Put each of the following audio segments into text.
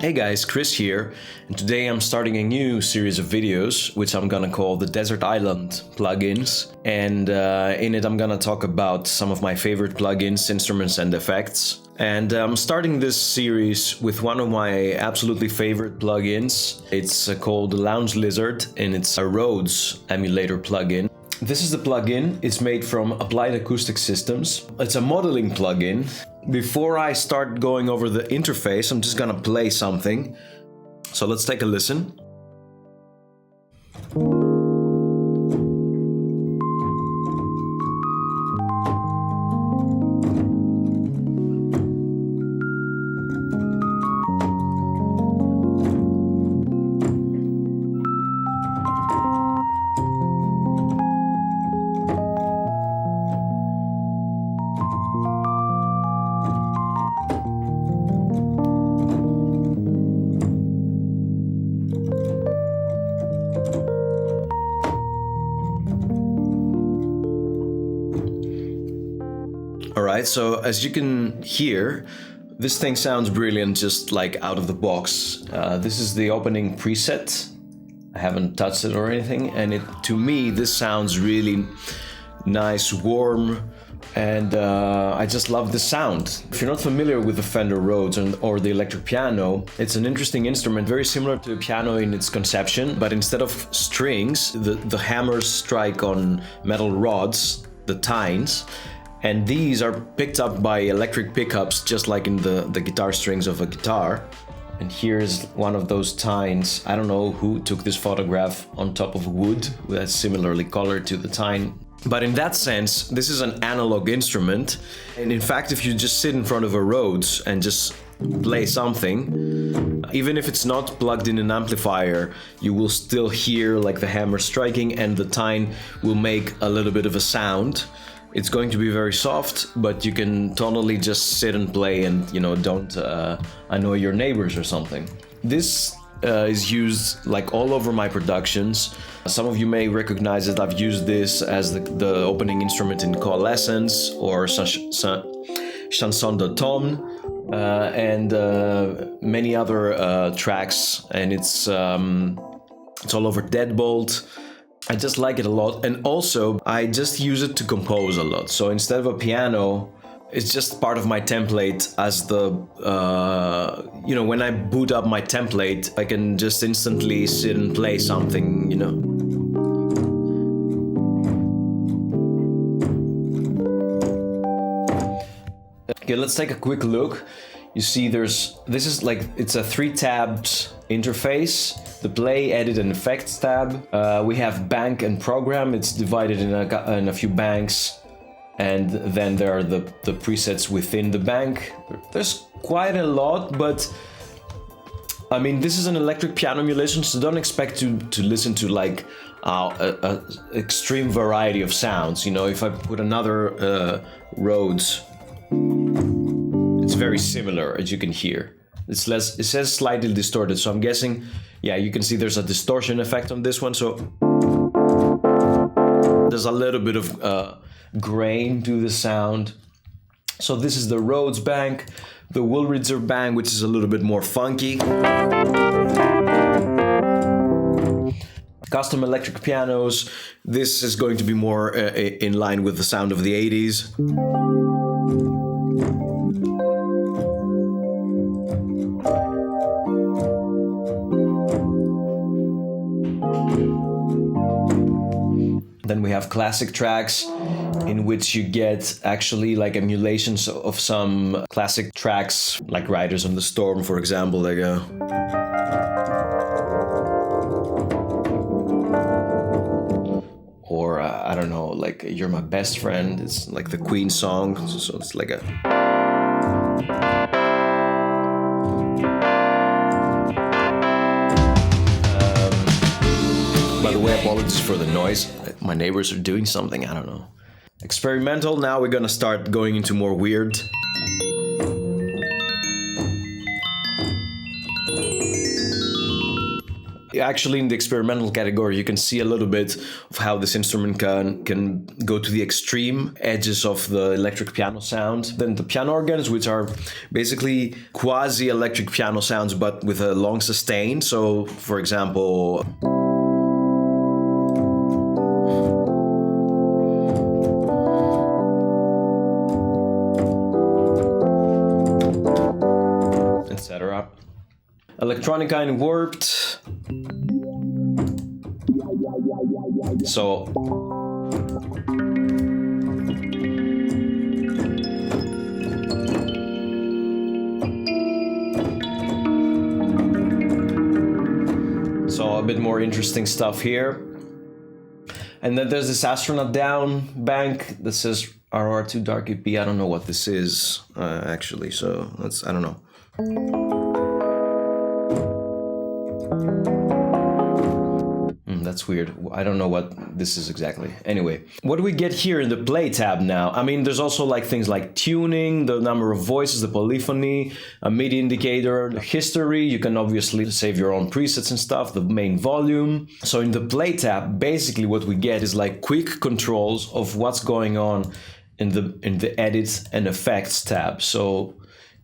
Hey guys, Chris here, and today I'm starting a new series of videos which I'm gonna call the Desert Island plugins, and in it I'm gonna talk about some of my favorite plugins, instruments and effects. And I'm starting this series with one of my absolutely favorite plugins. It's called the Lounge Lizard, and it's a Rhodes emulator plugin. This is the plugin. It's made from Applied Acoustic Systems. It's a modeling plugin. Before I start going over the interface, I'm just gonna play something. So let's take a listen. Alright, so as you can hear, this thing sounds brilliant just like out of the box. This is the opening preset. I haven't touched it or anything, and to me this sounds really nice, warm, and I just love the sound. If you're not familiar with the Fender Rhodes or the electric piano, it's an interesting instrument, very similar to a piano in its conception, but instead of strings, the hammers strike on metal rods, the tines, and these are picked up by electric pickups, just like in the guitar strings of a guitar. And here's one of those tines. I don't know who took this photograph on top of wood that's similarly colored to the tine. But in that sense, this is an analog instrument. And in fact, if you just sit in front of a Rhodes and just play something, even if it's not plugged in an amplifier, you will still hear like the hammer striking, and the tine will make a little bit of a sound. It's going to be very soft, but you can totally just sit and play and, don't annoy your neighbors or something. This is used like all over my productions. Some of you may recognize that I've used this as the opening instrument in Coalescence or Chanson d'automne and many other tracks, and it's all over Deadbolt. I just like it a lot, and also I just use it to compose a lot. So instead of a piano, it's just part of my template as when I boot up my template, I can just instantly sit and play something, Okay, let's take a quick look. You see it's a 3-tabbed interface. The play, edit and effects tab. We have bank and program. It's divided in a few banks. And then there are the presets within the bank. There's quite a lot, but I mean, this is an electric piano emulation, so don't expect to listen to like a extreme variety of sounds. If I put another Rhodes, it's very similar, as you can hear. It says slightly distorted, so I'm guessing, yeah, you can see there's a distortion effect on this one, so there's a little bit of grain to the sound. So this is the Rhodes bank, the Woolridzer bank, which is a little bit more funky. Custom electric pianos, this is going to be more in line with the sound of the 80s. Then we have classic tracks, in which you get actually like emulations of some classic tracks, like Riders on the Storm, for example. There you go. Or I don't know, like You're My Best Friend. It's like the Queen song, so it's like a... By the way, apologies for the noise. My neighbors are doing something, I don't know. Experimental, now we're gonna start going into more weird. Actually, in the experimental category, you can see a little bit of how this instrument can go to the extreme edges of the electric piano sound. Then the piano organs, which are basically quasi-electric piano sounds, but with a long sustain. So, for example, etc. Electronica and warped. So a bit more interesting stuff here. And then there's this astronaut down bank that says RR2 Dark EP. I don't know what this is actually, so I don't know. That's weird. I don't know what this is exactly. Anyway, what do we get here in the play tab now? I mean, there's also like things like tuning, the number of voices, the polyphony, a MIDI indicator, the history. You can obviously save your own presets and stuff, the main volume. So in the play tab, basically what we get is like quick controls of what's going on in the edit and effects tab. So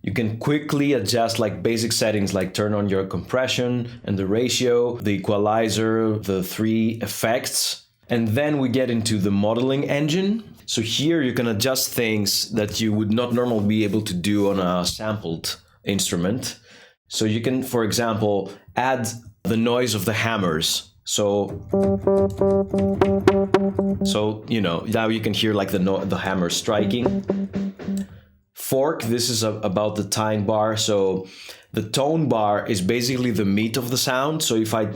you can quickly adjust like basic settings, like turn on your compression and the ratio, the equalizer, the 3 effects. And then we get into the modeling engine. So here you can adjust things that you would not normally be able to do on a sampled instrument. So you can, for example, add the noise of the hammers. So you know, now you can hear like the hammer striking. Fork, this is about the time bar. So the tone bar is basically the meat of the sound. So if I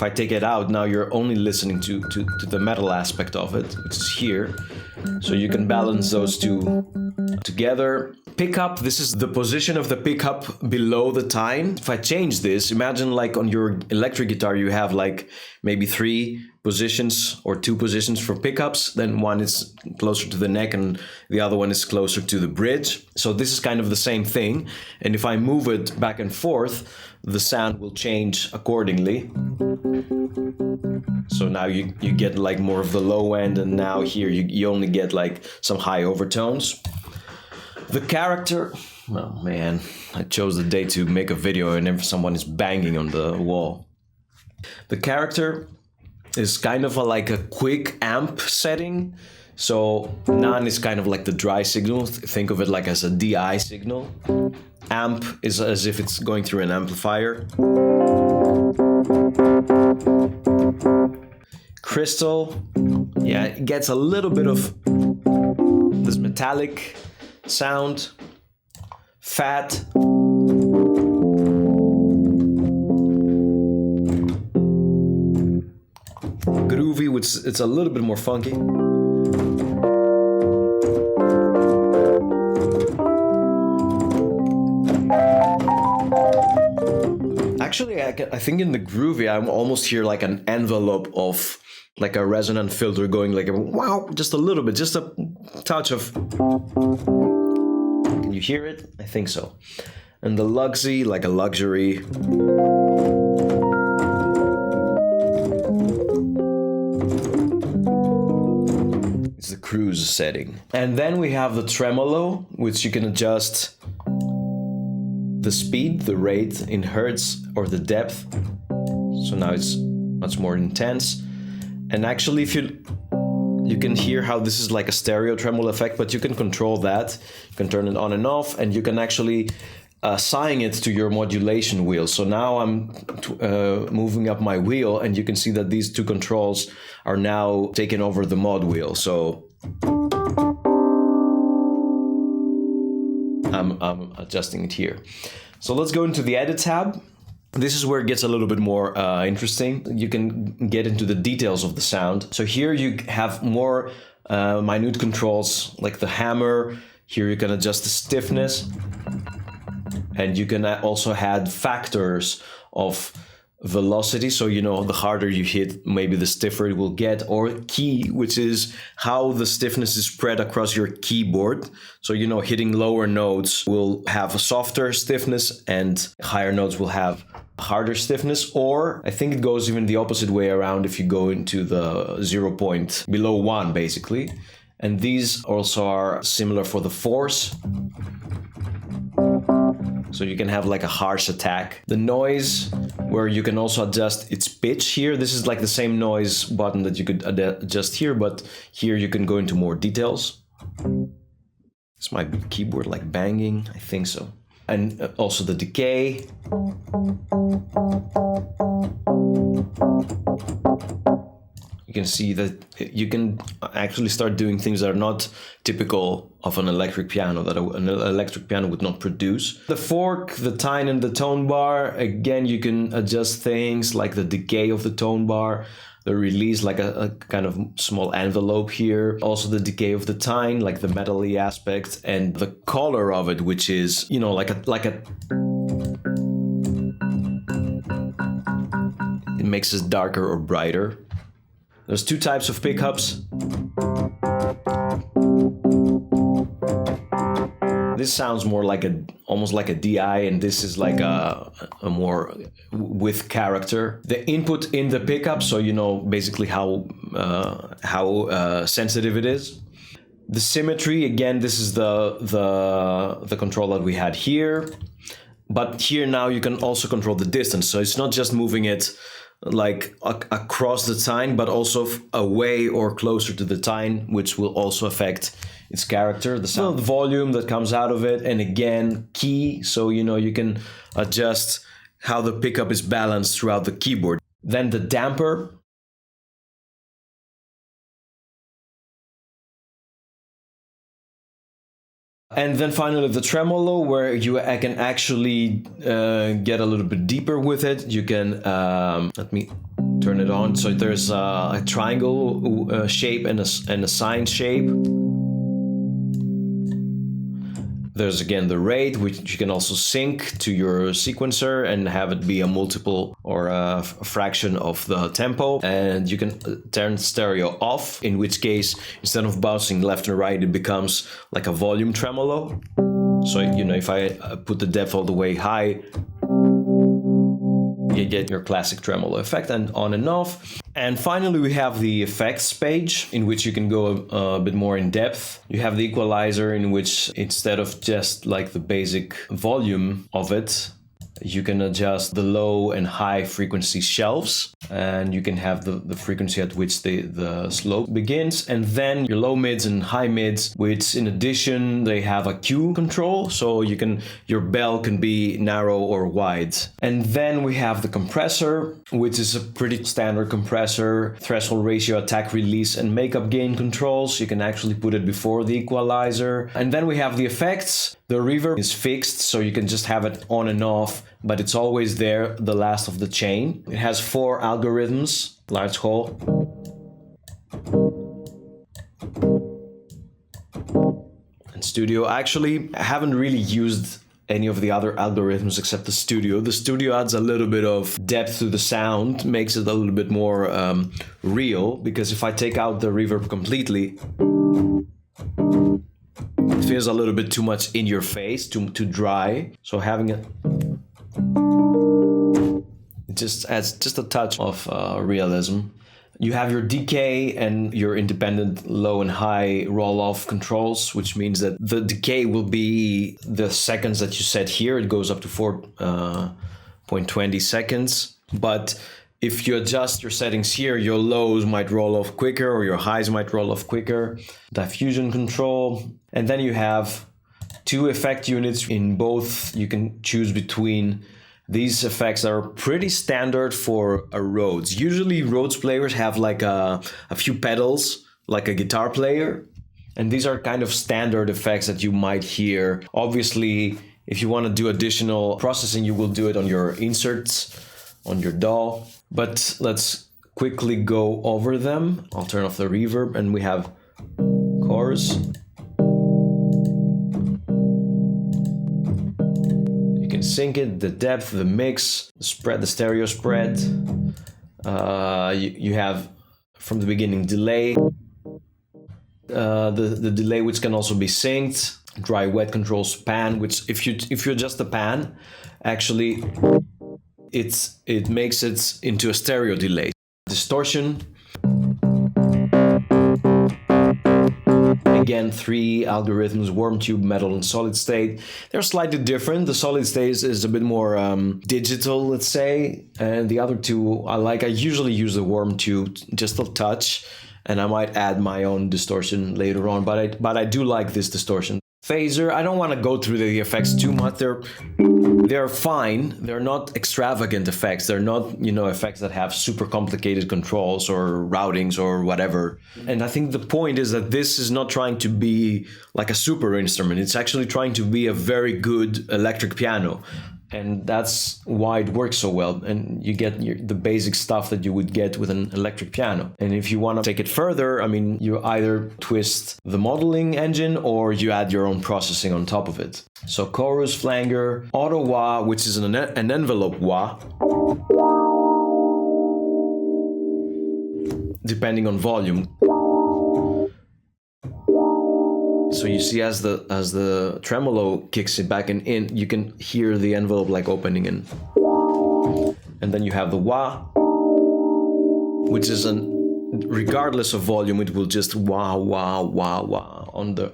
take it out, now you're only listening to the metal aspect of it, which is here. So you can balance those two together. Pickup, this is the position of the pickup below the tine. If I change this, imagine like on your electric guitar you have like maybe 3 positions or 2 positions for pickups, then one is closer to the neck and the other one is closer to the bridge. So this is kind of the same thing, and if I move it back and forth, the sound will change accordingly. So now you get like more of the low end, and now here you only get like some high overtones. The character, oh man, I chose the day to make a video and someone is banging on the wall. The character is kind of like a quick amp setting. So none is kind of like the dry signal. Think of it like as a DI signal. Amp is as if it's going through an amplifier. Crystal, yeah, it gets a little bit of this metallic sound. Fat. Groovy, which it's a little bit more funky. Actually, I think in the groovy, I almost hear like an envelope of like a resonant filter going like, wow, just a little bit, just a touch of. Can you hear it? I think so. And the luxy, like a luxury. It's the cruise setting. And then we have the tremolo, which you can adjust the speed, the rate in hertz, or the depth. So now it's much more intense. And actually, if you can hear how this is like a stereo tremolo effect, but you can control that. You can turn it on and off, and you can actually assign it to your modulation wheel. So now I'm moving up my wheel, and you can see that these 2 controls are now taking over the mod wheel. So I'm adjusting it here. So let's go into the edit tab. This is where it gets a little bit more interesting. You can get into the details of the sound. So here you have more minute controls, like the hammer. Here you can adjust the stiffness. And you can also add factors of velocity, so you know, the harder you hit, maybe the stiffer it will get, or key, which is how the stiffness is spread across your keyboard. So you know, hitting lower notes will have a softer stiffness and higher notes will have harder stiffness. Or I think it goes even the opposite way around if you go into the 0 point below 1 basically. And these also are similar for the force. So you can have like a harsh attack. The noise, where you can also adjust its pitch here. This is like the same noise button that you could adjust here, but here you can go into more details. This might be keyboard like banging, I think so. And also the decay. You can see that you can actually start doing things that are not typical of an electric piano, that an electric piano would not produce. The fork, the tine, and the tone bar, again, you can adjust things like the decay of the tone bar, the release, like a kind of small envelope here. Also the decay of the tine, like the metal-y aspect, and the color of it, which is, you know, like a it makes it darker or brighter. There's two types of pickups. This sounds more like almost like a DI, and this is like a more with character. The input in the pickup, so you know basically how sensitive it is. The symmetry, again, this is the control that we had here, but here now you can also control the distance. So it's not just moving it like across the tine, but also away or closer to the tine, which will also affect its character, the sound, the volume that comes out of it, and again, key, so you know you can adjust how the pickup is balanced throughout the keyboard. Then the damper. And then finally the tremolo, where I can actually get a little bit deeper with it. You can, let me turn it on. So there's a triangle shape and a sine shape. There's again the rate, which you can also sync to your sequencer and have it be a multiple or a fraction of the tempo. And you can turn stereo off, in which case, instead of bouncing left and right, it becomes like a volume tremolo. So, you know, if I put the depth all the way high, you get your classic tremolo effect, and on and off. And finally, we have the effects page, in which you can go a bit more in depth. You have the equalizer, in which instead of just like the basic volume of it, you can adjust the low and high frequency shelves, and you can have the frequency at which the slope begins, and then your low mids and high mids, which in addition they have a Q control, so your bell can be narrow or wide. And then we have the compressor, which is a pretty standard compressor, threshold ratio, attack release, and makeup gain controls. You can actually put it before the equalizer. And then we have the effects. The reverb is fixed, so you can just have it on and off, but it's always there, the last of the chain. It has 4 algorithms, large hole, and studio. Actually, I haven't really used any of the other algorithms except the studio. The studio adds a little bit of depth to the sound, makes it a little bit more real, because if I take out the reverb completely, it feels a little bit too much in your face, too dry. So having it just adds just a touch of realism. You have your decay and your independent low and high roll-off controls, which means that the decay will be the seconds that you set here. It goes up to 4.20 seconds. But if you adjust your settings here, your lows might roll off quicker or your highs might roll off quicker. Diffusion control. And then you have 2 effect units. In both, you can choose between. These effects are pretty standard for a Rhodes. Usually Rhodes players have like a few pedals, like a guitar player. And these are kind of standard effects that you might hear. Obviously, if you want to do additional processing, you will do it on your inserts, on your DAW. But let's quickly go over them. I'll turn off the reverb, and we have chorus. can sync it, the depth, the mix, the spread, the stereo spread. You have from the beginning delay, the delay which can also be synced, dry wet controls, pan, which if you adjust the pan, actually it makes it into a stereo delay. Distortion. Again, 3 algorithms, warm tube, metal, and solid state. They're slightly different. The solid state is a bit more digital, let's say, and the other two I like. I usually use the warm tube just a touch, and I might add my own distortion later on, but I do like this distortion. Phaser, I don't want to go through the effects too much. They're fine. They're not extravagant effects. They're not, effects that have super complicated controls or routings or whatever. And I think the point is that this is not trying to be like a super instrument. It's actually trying to be a very good electric piano. And that's why it works so well. And you get the basic stuff that you would get with an electric piano. And if you want to take it further, I mean, you either twist the modeling engine or you add your own processing on top of it. So chorus, flanger, auto wah, which is an envelope wah, depending on volume. So you see, as the tremolo kicks it back and in, you can hear the envelope like opening in. And then you have the wah, which is regardless of volume, it will just wah wah wah wah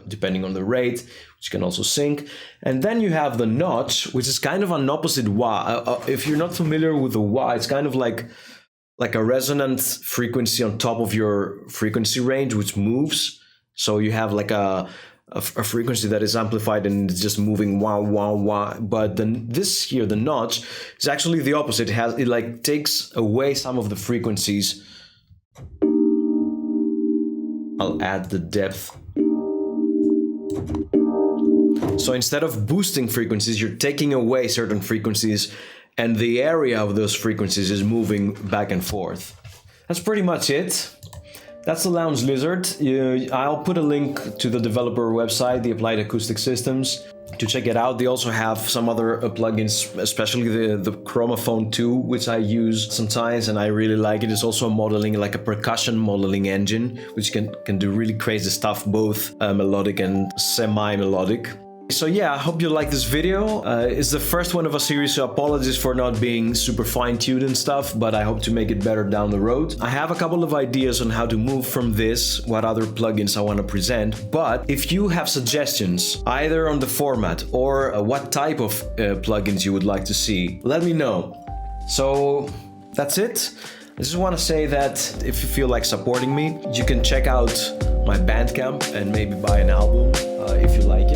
depending on the rate, which can also sync. And then you have the notch, which is kind of an opposite wah. If you're not familiar with the wah, it's kind of like a resonant frequency on top of your frequency range, which moves. So you have like a frequency that is amplified and it's just moving wah wah wah. But then this here, the notch, is actually the opposite. It like takes away some of the frequencies. I'll add the depth. So instead of boosting frequencies, you're taking away certain frequencies, and the area of those frequencies is moving back and forth. That's pretty much it. That's the Lounge Lizard. I'll put a link to the developer website, the Applied Acoustic Systems, to check it out. They also have some other plugins, especially the Chromaphone 2, which I use sometimes, and I really like it. It's also a modeling, like a percussion modeling engine, which can do really crazy stuff, both melodic and semi-melodic. So yeah, I hope you like this video. It's the first one of a series, so apologies for not being super fine-tuned and stuff, but I hope to make it better down the road. I have a couple of ideas on how to move from this, what other plugins I want to present, but if you have suggestions, either on the format or what type of plugins you would like to see, let me know. So that's it. I just want to say that if you feel like supporting me, you can check out my Bandcamp and maybe buy an album if you like